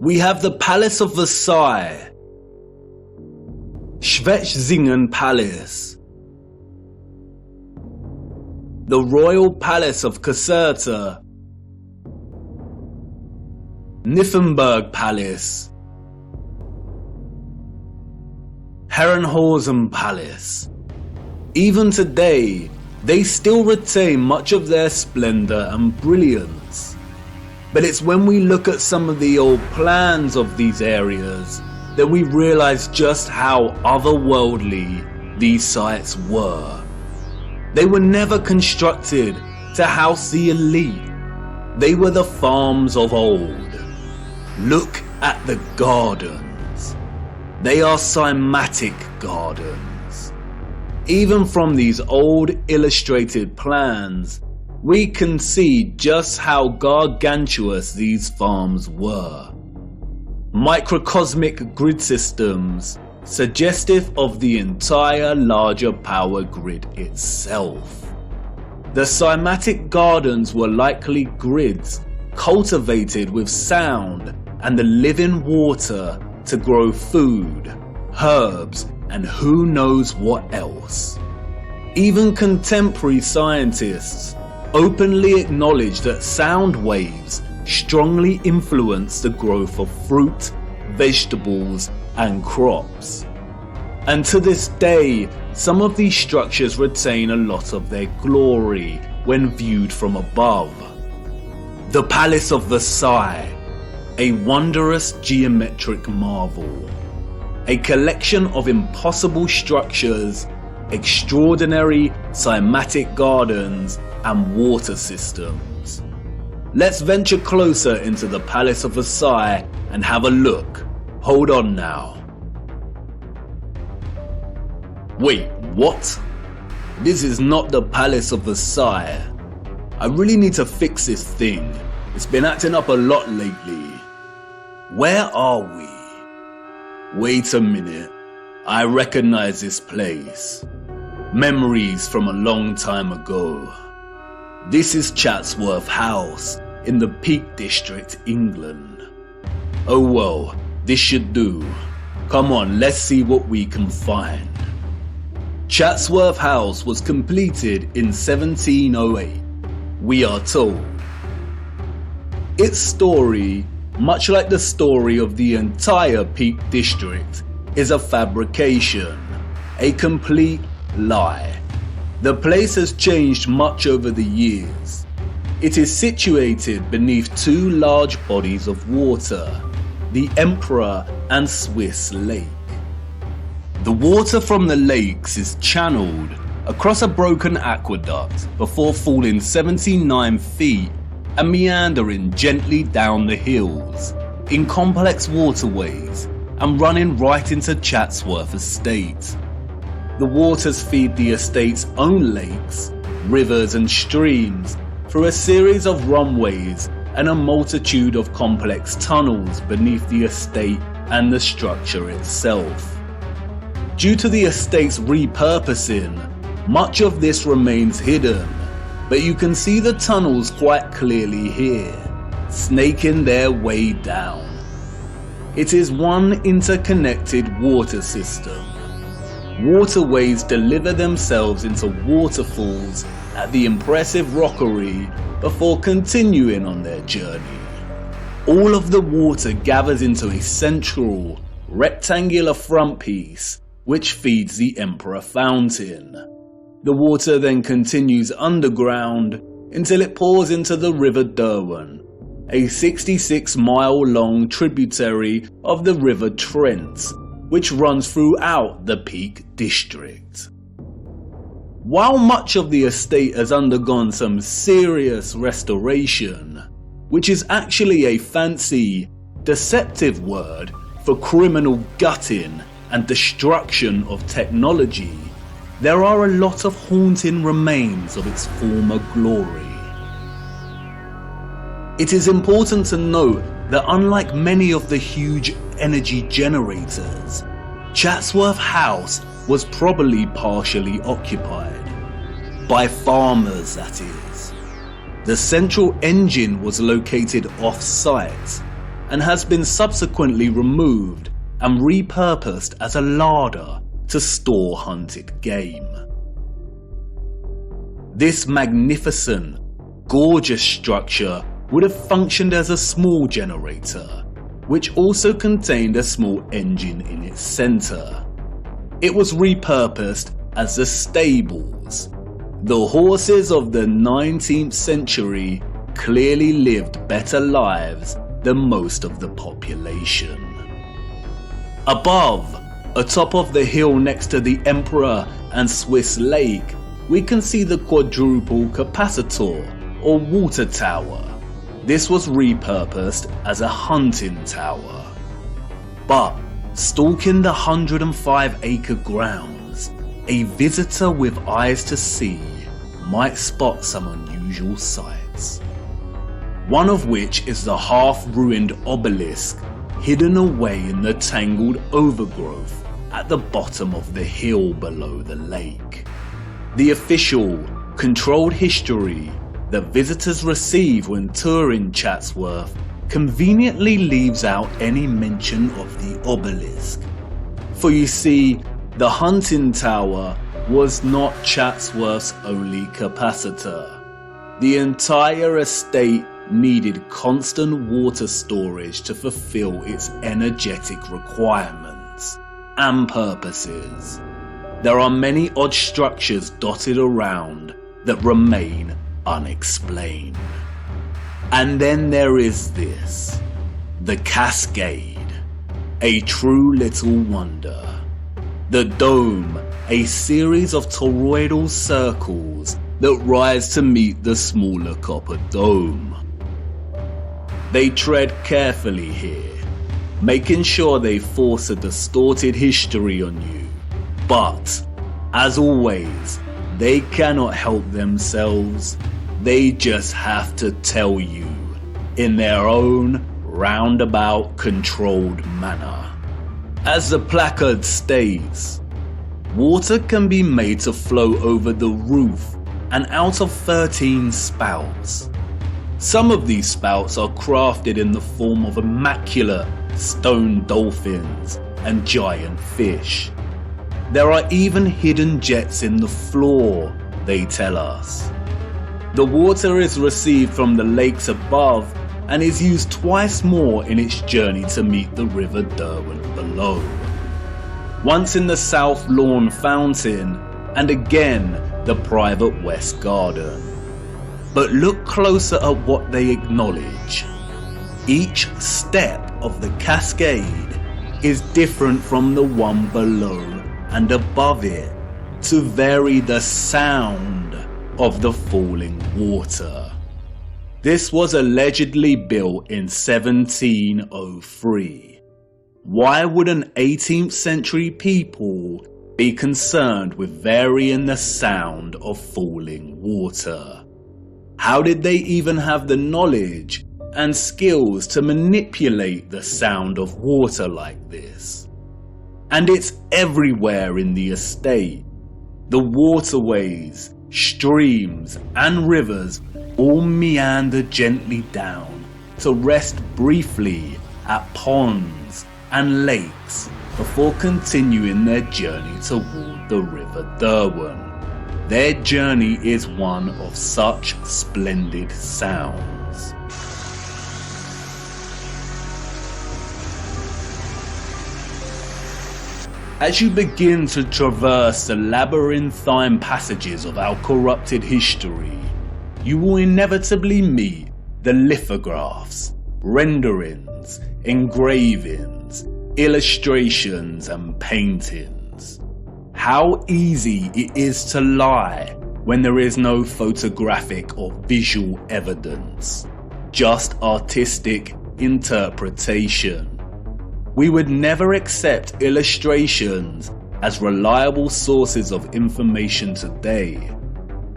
We have the Palace of Versailles, Schwetzingen Palace, the Royal Palace of Caserta, Nymphenburg Palace, Herrenhausen Palace. Even today, they still retain much of their splendor and brilliance. But it's when we look at some of the old plans of these areas that we realize just how otherworldly these sites were. They were never constructed to house the elite. They were the farms of old. Look at the gardens. They are cymatic gardens. Even from these old illustrated plans, we can see just how gargantuous these farms were. Microcosmic grid systems, suggestive of the entire larger power grid itself. The cymatic gardens were likely grids cultivated with sound and the living water to grow food, herbs, and who knows what else. Even contemporary scientists openly acknowledge that sound waves strongly influence the growth of fruit, vegetables, and crops. And to this day, some of these structures retain a lot of their glory when viewed from above. The Palace of Versailles, a wondrous geometric marvel, a collection of impossible structures, extraordinary cymatic gardens, and water systems. Let's venture closer into the Palace of Versailles and have a look. Hold on now. Wait, what? This is not the Palace of Versailles. I really need to fix this thing. It's been acting up a lot lately. Where are we? Wait a minute. I recognize this place. Memories from a long time ago. This is Chatsworth House in the Peak District, England. Oh well, this should do. Come on, let's see what we can find. Chatsworth House was completed in 1708, we are told. Its story, much like the story of the entire Peak District, is a fabrication, a complete lie. The place has changed much over the years. It is situated beneath two large bodies of water, the Emperor and Swiss Lake. The water from the lakes is channeled across a broken aqueduct before falling 79 feet and meandering gently down the hills in complex waterways and running right into Chatsworth Estate. The waters feed the estate's own lakes, rivers and streams through a series of runways and a multitude of complex tunnels beneath the estate and the structure itself. Due to the estate's repurposing, much of this remains hidden, but you can see the tunnels quite clearly here, snaking their way down. It is one interconnected water system. Waterways deliver themselves into waterfalls at the impressive rockery before continuing on their journey. All of the water gathers into a central, rectangular front piece which feeds the Emperor Fountain. The water then continues underground until it pours into the River Derwent, a 66-mile-long tributary of the River Trent, which runs throughout the Peak District. While much of the estate has undergone some serious restoration, which is actually a fancy, deceptive word for criminal gutting and destruction of technology, there are a lot of haunting remains of its former glory. It is important to note that unlike many of the huge energy generators, Chatsworth House was probably partially occupied. By farmers, that is. The central engine was located off-site, and has been subsequently removed and repurposed as a larder to store hunted game. This magnificent, gorgeous structure would have functioned as a small generator, which also contained a small engine in its centre. It was repurposed as the stables. The horses of the 19th century clearly lived better lives than most of the population. Above, atop of the hill next to the Emperor and Swiss Lake, we can see the quadruple capacitor or water tower. This was repurposed as a hunting tower. But stalking the 105-acre grounds, a visitor with eyes to see might spot some unusual sights. One of which is the half-ruined obelisk hidden away in the tangled overgrowth at the bottom of the hill below the lake. The official, controlled history that visitors receive when touring Chatsworth conveniently leaves out any mention of the obelisk. For you see, the hunting tower was not Chatsworth's only capacitor. The entire estate needed constant water storage to fulfill its energetic requirements and purposes. There are many odd structures dotted around that remain unexplained. And then there is this, the Cascade, a true little wonder. The dome, a series of toroidal circles that rise to meet the smaller copper dome. They tread carefully here, making sure they force a distorted history on you. But, as always, they cannot help themselves. They just have to tell you in their own roundabout controlled manner. As the placard states, water can be made to flow over the roof and out of 13 spouts. Some of these spouts are crafted in the form of immaculate stone dolphins and giant fish. There are even hidden jets in the floor, they tell us. The water is received from the lakes above and is used twice more in its journey to meet the River Derwent below. Once in the South Lawn Fountain and again the private West Garden. But look closer at what they acknowledge. Each step of the cascade is different from the one below and above it to vary the sound of the falling water. This was allegedly built in 1703. Why would an 18th century people be concerned with varying the sound of falling water? How did they even have the knowledge and skills to manipulate the sound of water like this? And it's everywhere in the estate. The waterways, streams and rivers all meander gently down to rest briefly at ponds and lakes before continuing their journey toward the River Derwent. Their journey is one of such splendid sounds. As you begin to traverse the labyrinthine passages of our corrupted history, you will inevitably meet the lithographs, renderings, engravings, illustrations and paintings. How easy it is to lie when there is no photographic or visual evidence, just artistic interpretation. We would never accept illustrations as reliable sources of information today.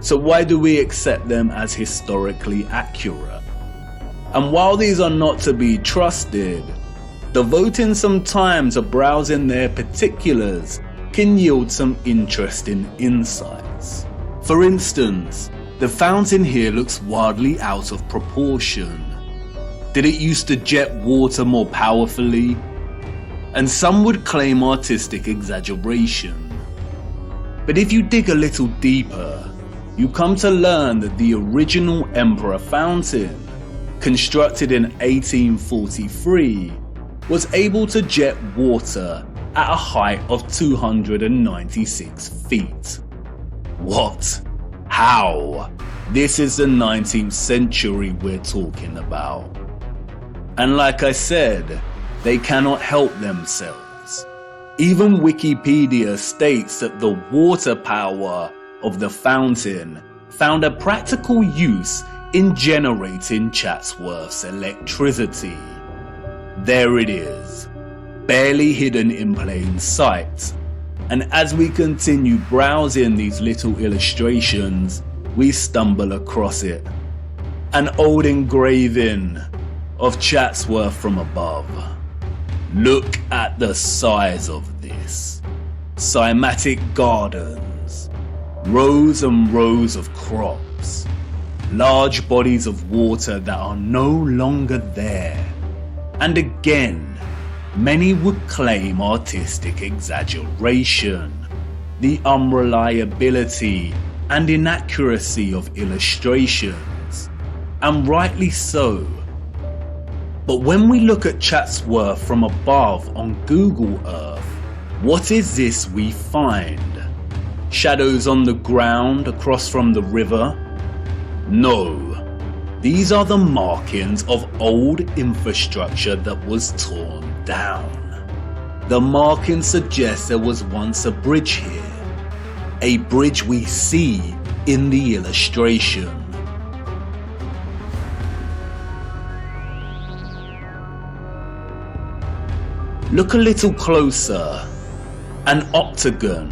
So why do we accept them as historically accurate? And while these are not to be trusted, devoting some time to browsing their particulars can yield some interesting insights. For instance, the fountain here looks wildly out of proportion. Did it used to jet water more powerfully? And some would claim artistic exaggeration. But if you dig a little deeper, you come to learn that the original Emperor fountain, constructed in 1843, was able to jet water at a height of 296 feet. What? How? This is the 19th century we're talking about. And like I said, they cannot help themselves. Even Wikipedia states that the water power of the fountain found a practical use in generating Chatsworth's electricity. There it is, barely hidden in plain sight. And as we continue browsing these little illustrations, we stumble across it. An old engraving of Chatsworth from above. Look at the size of this. Cymatic gardens, rows and rows of crops, large bodies of water that are no longer there. And again, many would claim artistic exaggeration, the unreliability and inaccuracy of illustrations, and rightly so. But when we look at Chatsworth from above on Google Earth, what is this we find? Shadows on the ground across from the river? No, these are the markings of old infrastructure that was torn down. The markings suggest there was once a bridge here, a bridge we see in the illustration. Look a little closer. An octagon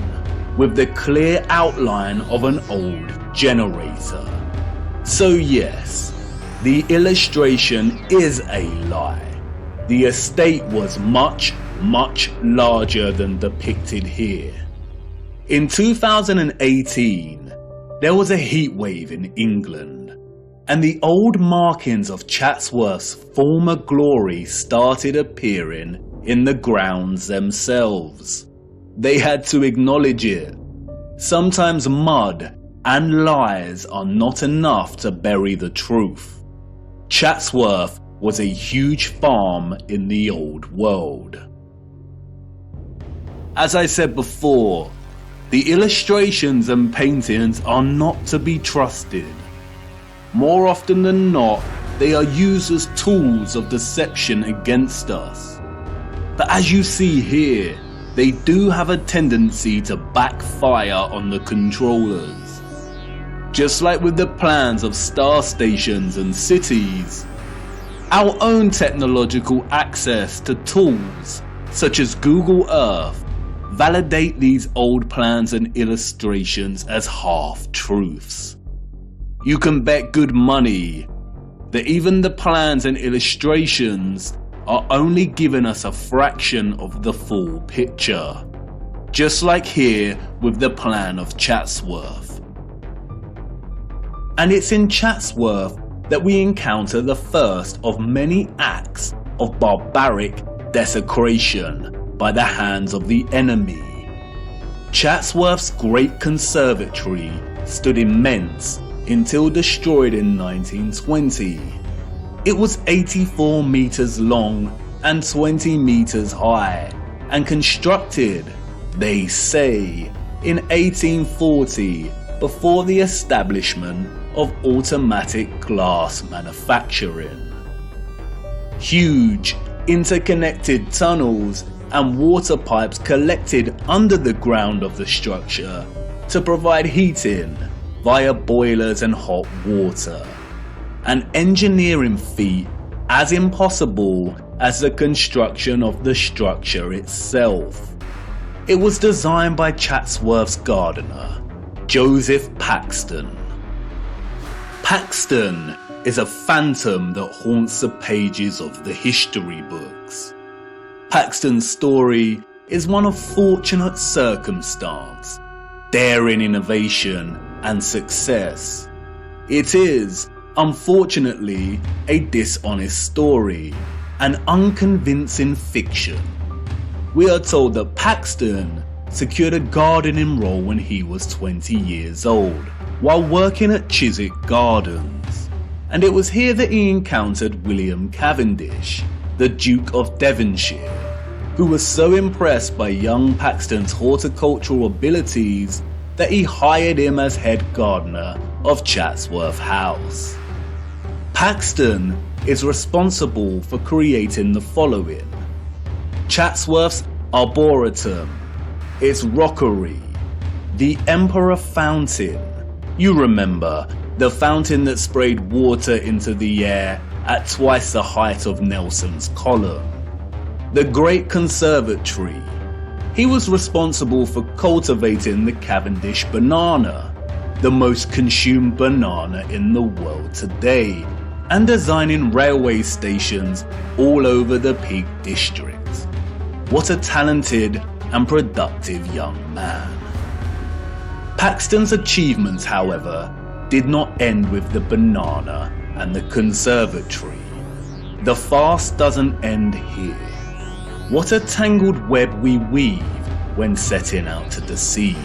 with the clear outline of an old generator. So yes, the illustration is a lie. The estate was much, much larger than depicted here. In 2018, there was a heatwave in England, and the old markings of Chatsworth's former glory started appearing in the grounds themselves. They had to acknowledge it. Sometimes mud and lies are not enough to bury the truth. Chatsworth was a huge farm in the old world. As I said before, the illustrations and paintings are not to be trusted. More often than not, they are used as tools of deception against us. But as you see here, they do have a tendency to backfire on the controllers. Just like with the plans of star stations and cities, our own technological access to tools such as Google Earth validate these old plans and illustrations as half-truths. You can bet good money that even the plans and illustrations are only giving us a fraction of the full picture, just like here with the plan of Chatsworth. And it's in Chatsworth that we encounter the first of many acts of barbaric desecration by the hands of the enemy. Chatsworth's great conservatory stood immense until destroyed in 1920. It was 84 meters long and 20 meters high, and constructed, they say, in 1840 before the establishment of automatic glass manufacturing. Huge interconnected tunnels and water pipes collected under the ground of the structure to provide heating via boilers and hot water. An engineering feat as impossible as the construction of the structure itself. It was designed by Chatsworth's gardener, Joseph Paxton. Paxton is a phantom that haunts the pages of the history books. Paxton's story is one of fortunate circumstance, daring innovation and success. It is Unfortunately, a dishonest story, an unconvincing fiction. We are told that Paxton secured a gardening role when he was 20 years old, while working at Chiswick Gardens. And it was here that he encountered William Cavendish, the Duke of Devonshire, who was so impressed by young Paxton's horticultural abilities that he hired him as head gardener of Chatsworth House. Paxton is responsible for creating the following: Chatsworth's Arboretum, its rockery, the Emperor Fountain. You remember, the fountain that sprayed water into the air at twice the height of Nelson's column. The Great Conservatory. He was responsible for cultivating the Cavendish banana, the most consumed banana in the world today, and designing railway stations all over the Peak District. What a talented and productive young man. Paxton's achievements, however, did not end with the banana and the conservatory. The farce doesn't end here. What a tangled web we weave when setting out to deceive.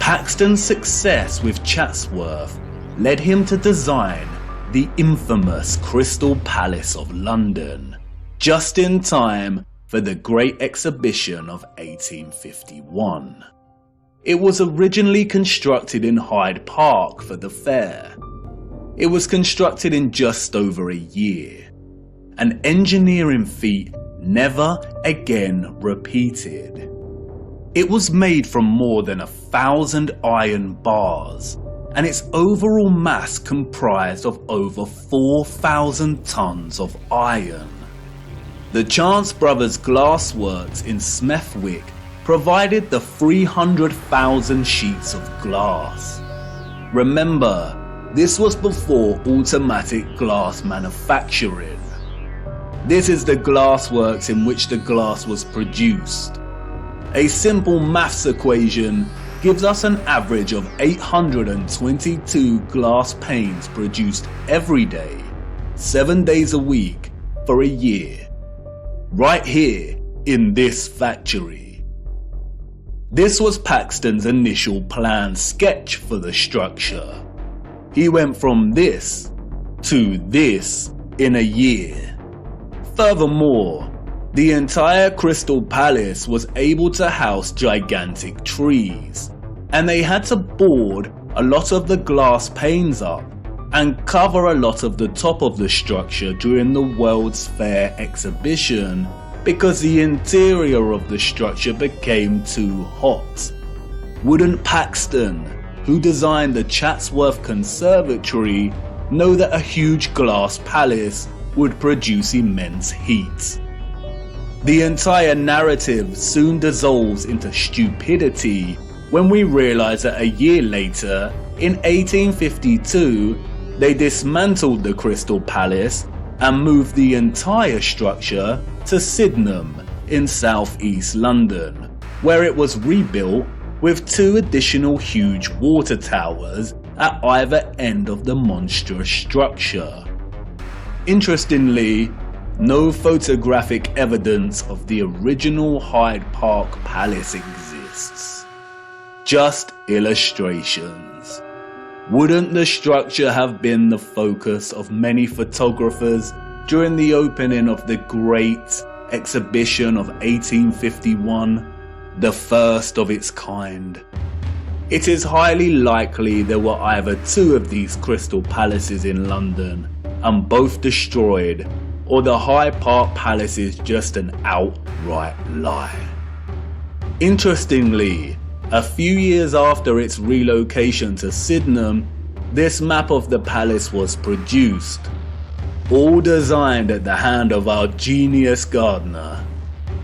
Paxton's success with Chatsworth led him to design the infamous Crystal Palace of London, just in time for the Great Exhibition of 1851. It was originally constructed in Hyde Park for the fair. It was constructed in just over a year, an engineering feat never again repeated. It was made from more than 1,000 iron bars, and its overall mass comprised of over 4,000 tons of iron. The Chance Brothers Glassworks in Smethwick provided the 300,000 sheets of glass. Remember, this was before automatic glass manufacturing. This is the glassworks in which the glass was produced. A simple maths equation gives us an average of 822 glass panes produced every day, 7 days a week, for a year. Right here in this factory. This was Paxton's initial planned sketch for the structure. He went from this to this in a year. Furthermore, the entire Crystal Palace was able to house gigantic trees, and they had to board a lot of the glass panes up and cover a lot of the top of the structure during the World's Fair exhibition because the interior of the structure became too hot. Wouldn't Paxton, who designed the Chatsworth Conservatory, know that a huge glass palace would produce immense heat? The entire narrative soon dissolves into stupidity when we realise that a year later, in 1852, they dismantled the Crystal Palace and moved the entire structure to Sydenham in southeast London, where it was rebuilt with 2 additional huge water towers at either end of the monstrous structure. Interestingly, no photographic evidence of the original Hyde Park Palace exists. Just illustrations. Wouldn't the structure have been the focus of many photographers during the opening of the Great Exhibition of 1851, the first of its kind? It is highly likely there were either 2 of these crystal palaces in London and both destroyed, or the Hyde Park Palace is just an outright lie. Interestingly, a few years after its relocation to Sydenham, this map of the palace was produced, all designed at the hand of our genius gardener.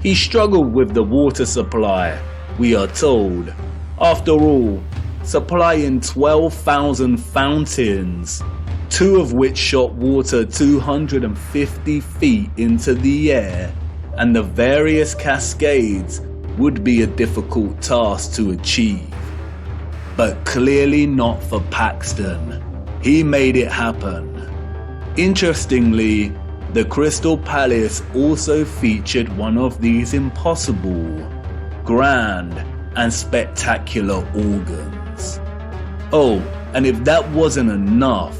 He struggled with the water supply, we are told. After all, supplying 12,000 fountains, 2 of which shot water 250 feet into the air, and the various cascades would be a difficult task to achieve. But clearly not for Paxton. He made it happen. Interestingly, the Crystal Palace also featured one of these impossible, grand, and spectacular organs. Oh, and if that wasn't enough,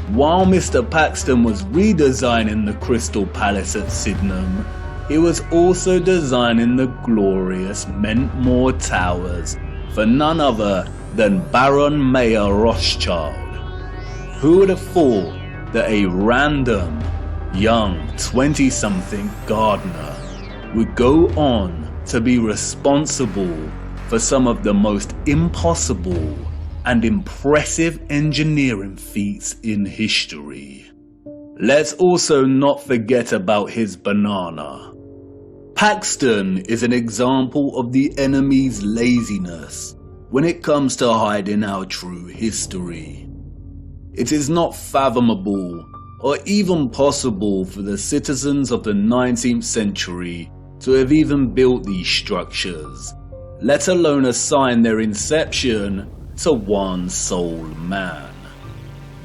while Mr. Paxton was redesigning the Crystal Palace at Sydenham, he was also designing the glorious Mentmore Towers for none other than Baron Mayer Rothschild. Who would have thought that a random, young 20-something gardener would go on to be responsible for some of the most impossible and impressive engineering feats in history? Let's also not forget about his banana. Paxton is an example of the enemy's laziness when it comes to hiding our true history. It is not fathomable or even possible for the citizens of the 19th century to have even built these structures, let alone assign their inception to one sole man.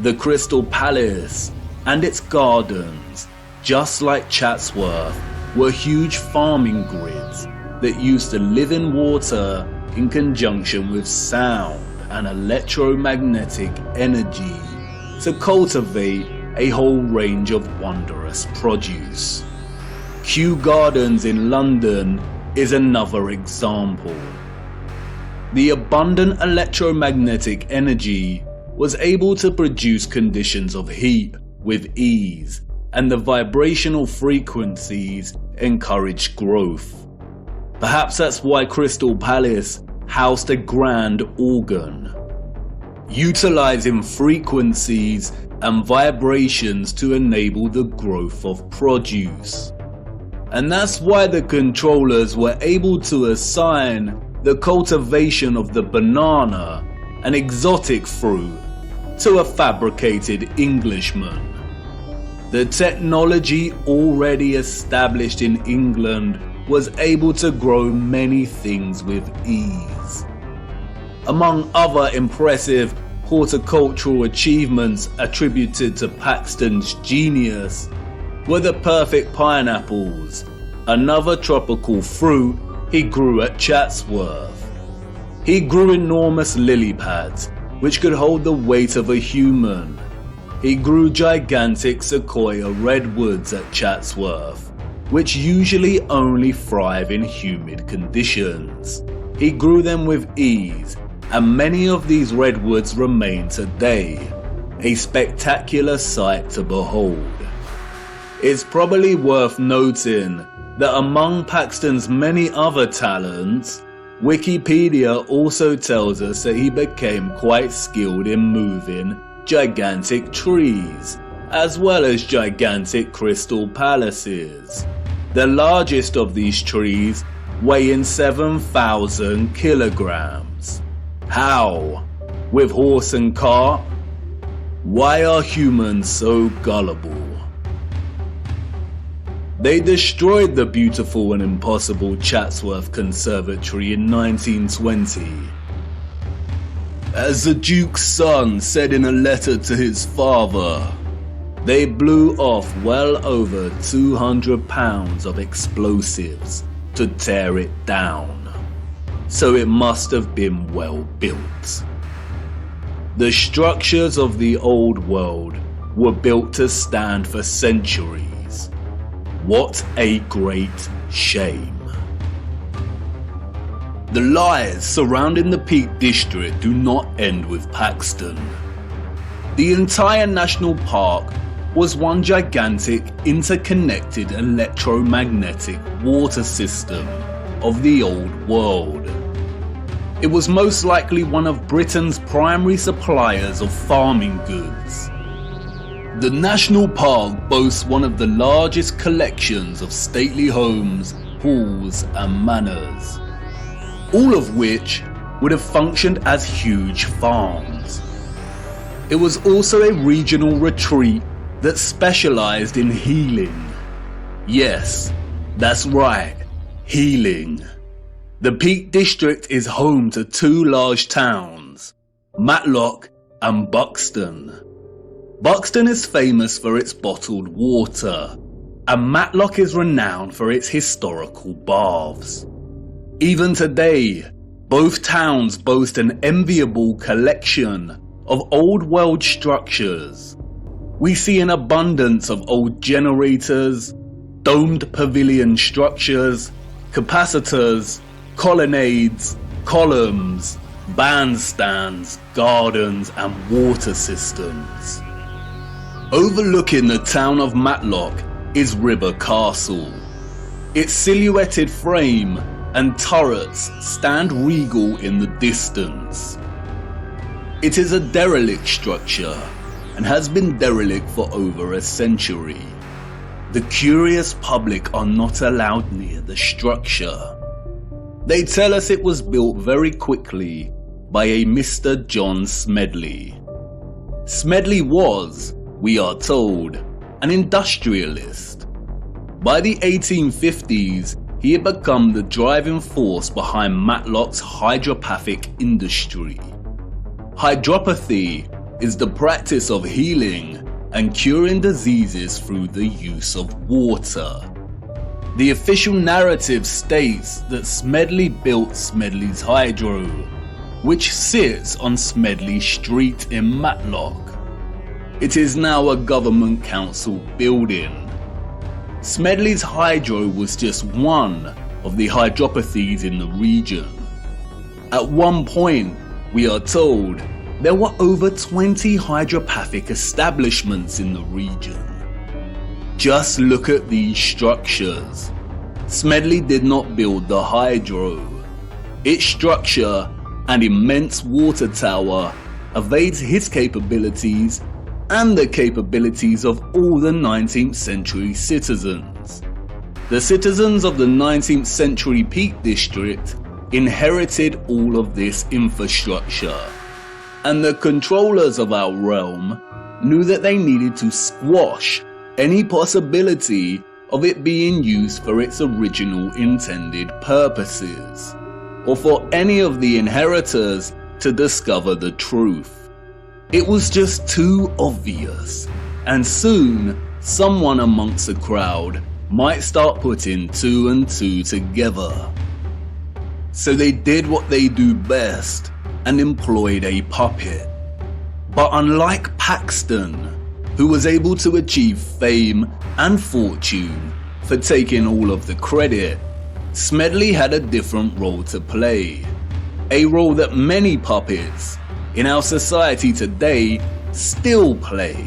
The Crystal Palace and its gardens, just like Chatsworth, were huge farming grids that used the living water in conjunction with sound and electromagnetic energy to cultivate a whole range of wondrous produce. Kew Gardens in London is another example. The abundant electromagnetic energy was able to produce conditions of heat with ease, and the vibrational frequencies encouraged growth. Perhaps that's why Crystal Palace housed a grand organ, utilizing frequencies and vibrations to enable the growth of produce. And that's why the controllers were able to assign the cultivation of the banana, an exotic fruit, to a fabricated Englishman. The technology already established in England was able to grow many things with ease. Among other impressive horticultural achievements attributed to Paxton's genius were the perfect pineapples, another tropical fruit he grew at Chatsworth. He grew enormous lily pads, which could hold the weight of a human. He grew gigantic sequoia redwoods at Chatsworth, which usually only thrive in humid conditions. He grew them with ease, and many of these redwoods remain today, a spectacular sight to behold. It's probably worth noting that among Paxton's many other talents, Wikipedia also tells us that he became quite skilled in moving gigantic trees, as well as gigantic crystal palaces. The largest of these trees weighing 7,000 kilograms. How? With horse and cart? Why are humans so gullible? They destroyed the beautiful and impossible Chatsworth Conservatory in 1920. As the Duke's son said in a letter to his father, they blew off well over 200 pounds of explosives to tear it down, so it must have been well built. The structures of the old world were built to stand for centuries. What a great shame. The lies surrounding the Peak District do not end with Paxton. The entire national park was one gigantic interconnected electromagnetic water system of the old world. It was most likely one of Britain's primary suppliers of farming goods. The national park boasts one of the largest collections of stately homes, halls and manors, all of which would have functioned as huge farms. It was also a regional retreat that specialized in healing. Yes, that's right, healing. The Peak District is home to two large towns, Matlock and Buxton. Buxton is famous for its bottled water, and Matlock is renowned for its historical baths. Even today, both towns boast an enviable collection of old world structures. We see an abundance of old generators, domed pavilion structures, capacitors, colonnades, columns, bandstands, gardens and water systems. Overlooking the town of Matlock is River Castle. Its silhouetted frame and turrets stand regal in the distance. It is a derelict structure and has been derelict for over a century. The curious public are not allowed near the structure. They tell us it was built very quickly by a Mr. John Smedley. Smedley was, we are told, an industrialist. By the 1850s, he had become the driving force behind Matlock's hydropathic industry. Hydropathy is the practice of healing and curing diseases through the use of water. The official narrative states that Smedley built Smedley's Hydro, which sits on Smedley Street in Matlock. It is now a government council building. Smedley's Hydro was just one of the hydropathies in the region. At one point, we are told, there were over 20 hydropathic establishments in the region. Just look at these structures. Smedley did not build the Hydro. Its structure and immense water tower evades his capabilities and the capabilities of all the 19th century citizens. The citizens of the 19th century Peak District inherited all of this infrastructure, and the controllers of our realm knew that they needed to squash any possibility of it being used for its original intended purposes, or for any of the inheritors to discover the truth. It was just too obvious, and soon someone amongst the crowd might start putting two and two together. So they did what they do best and employed a puppet. But unlike Paxton, who was able to achieve fame and fortune for taking all of the credit, Smedley had a different role to play. A role that many puppets in our society today still play.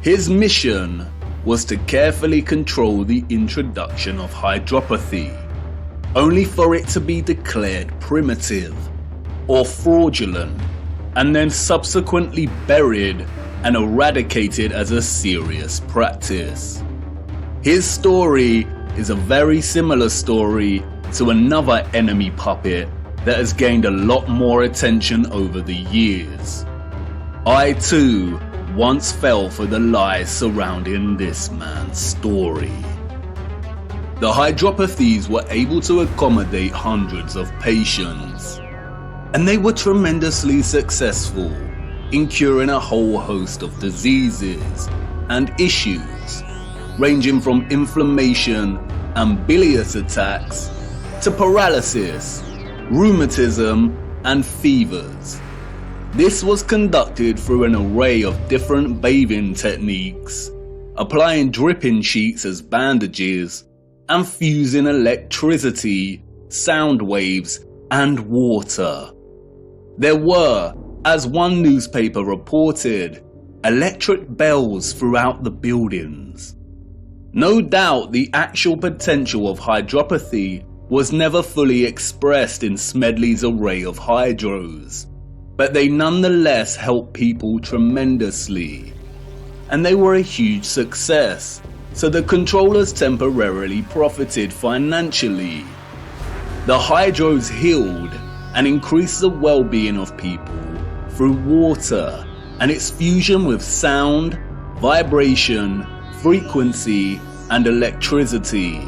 His mission was to carefully control the introduction of hydropathy, only for it to be declared primitive or fraudulent, and then subsequently buried and eradicated as a serious practice. His story is a very similar story to another enemy puppet that has gained a lot more attention over the years. I too once fell for the lies surrounding this man's story. The hydropathies were able to accommodate hundreds of patients, and they were tremendously successful in curing a whole host of diseases and issues, ranging from inflammation and bilious attacks to paralysis, rheumatism and fevers. This was conducted through an array of different bathing techniques, applying dripping sheets as bandages and fusing electricity, sound waves and water. There were, as one newspaper reported, electric bells throughout the buildings. No doubt the actual potential of hydropathy was never fully expressed in Smedley's array of hydros, but they nonetheless helped people tremendously. And they were a huge success, so the controllers temporarily profited financially. The hydros healed and increased the well-being of people through water and its fusion with sound, vibration, frequency and electricity.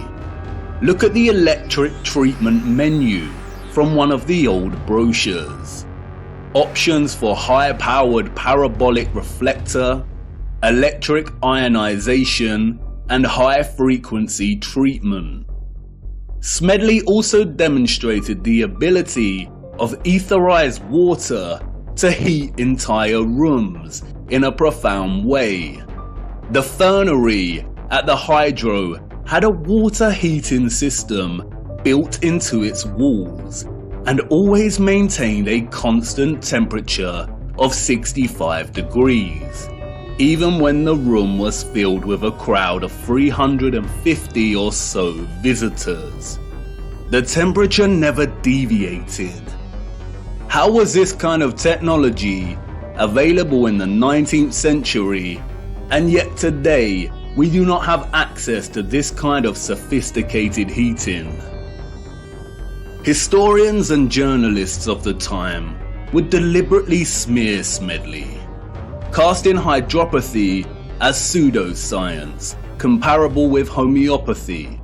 Look at the electric treatment menu from one of the old brochures. Options for high-powered parabolic reflector, electric ionization, and high-frequency treatment. Smedley also demonstrated the ability of etherized water to heat entire rooms in a profound way. The fernery at the hydro had a water heating system built into its walls and always maintained a constant temperature of 65 degrees, even when the room was filled with a crowd of 350 or so visitors. The temperature never deviated. How was this kind of technology available in the 19th century, and yet today we do not have access to this kind of sophisticated heating? Historians and journalists of the time would deliberately smear Smedley, casting hydropathy as pseudoscience, comparable with homeopathy.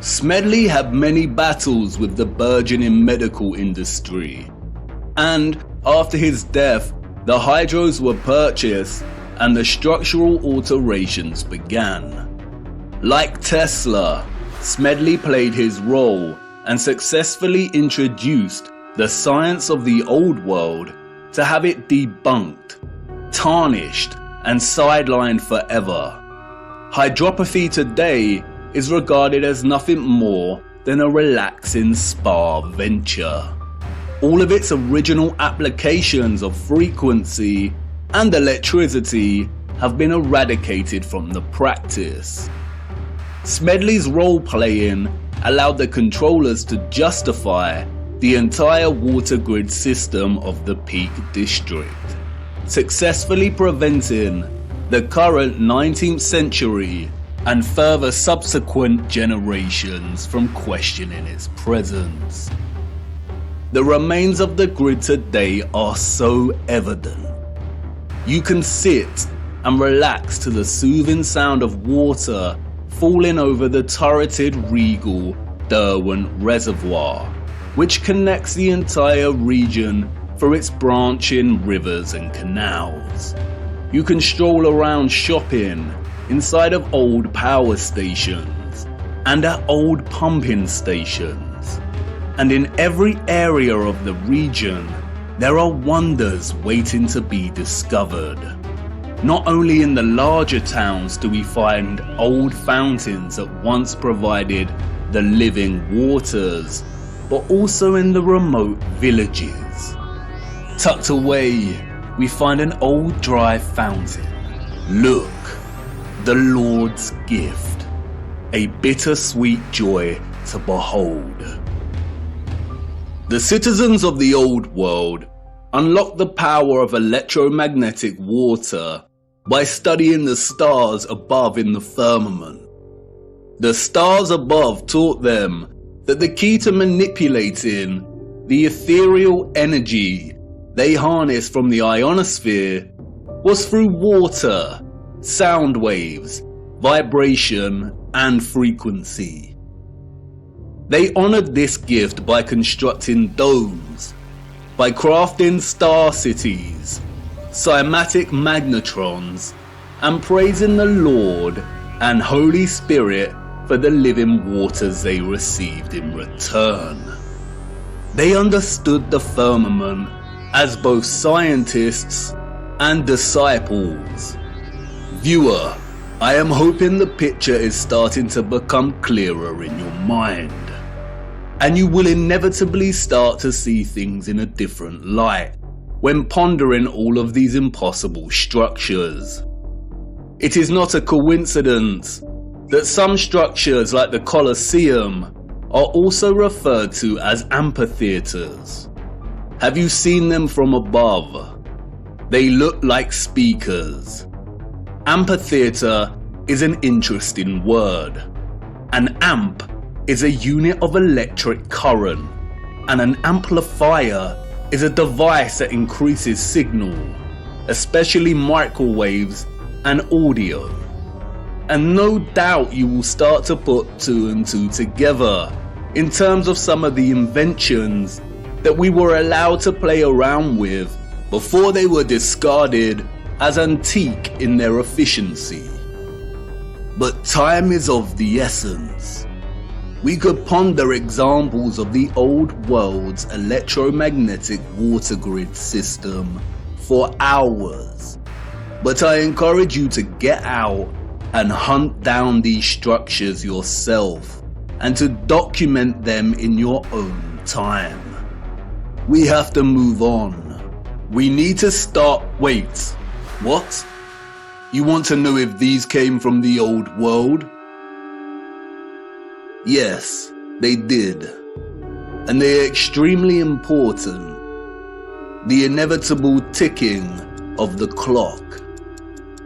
Smedley had many battles with the burgeoning medical industry, and after his death, the hydros were purchased and the structural alterations began. Like Tesla, Smedley played his role and successfully introduced the science of the old world to have it debunked, tarnished, and sidelined forever. Hydropathy today is regarded as nothing more than a relaxing spa venture. All of its original applications of frequency and electricity have been eradicated from the practice. Smedley's role-playing allowed the controllers to justify the entire water grid system of the Peak District, successfully preventing the current 19th century and further subsequent generations from questioning its presence. The remains of the grid today are so evident. You can sit and relax to the soothing sound of water falling over the turreted regal Derwent Reservoir, which connects the entire region through its branching rivers and canals. You can stroll around shopping inside of old power stations and at old pumping stations. And in every area of the region, there are wonders waiting to be discovered. Not only in the larger towns do we find old fountains that once provided the living waters, but also in the remote villages. Tucked away, we find an old dry fountain. Look, the Lord's gift, a bittersweet joy to behold. The citizens of the old world unlocked the power of electromagnetic water by studying the stars above in the firmament. The stars above taught them that the key to manipulating the ethereal energy they harnessed from the ionosphere was through water, sound waves, vibration, and frequency. They honored this gift by constructing domes, by crafting star cities, cymatic magnetrons, and praising the Lord and Holy Spirit for the living waters they received in return. They understood the firmament as both scientists and disciples. Viewer, I am hoping the picture is starting to become clearer in your mind, and you will inevitably start to see things in a different light when pondering all of these impossible structures. It is not a coincidence that some structures like the Colosseum are also referred to as amphitheaters. Have you seen them from above? They look like speakers. Amphitheater is an interesting word. An amp is a unit of electric current, and an amplifier is a device that increases signal, especially microwaves and audio. And no doubt you will start to put two and two together in terms of some of the inventions that we were allowed to play around with before they were discarded as antique in their efficiency. But time is of the essence. We could ponder examples of the old world's electromagnetic water grid system for hours, but I encourage you to get out and hunt down these structures yourself and to document them in your own time. We have to move on. We need to start. Wait, what? You want to know if these came from the old world? Yes, they did. And they are extremely important. The inevitable ticking of the clock.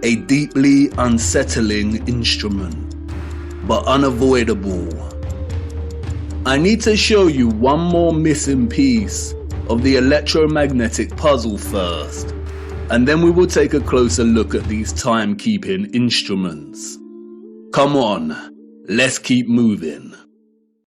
A deeply unsettling instrument, but unavoidable. I need to show you one more missing piece of the electromagnetic puzzle first, and then we will take a closer look at these timekeeping instruments. Come on, let's keep moving.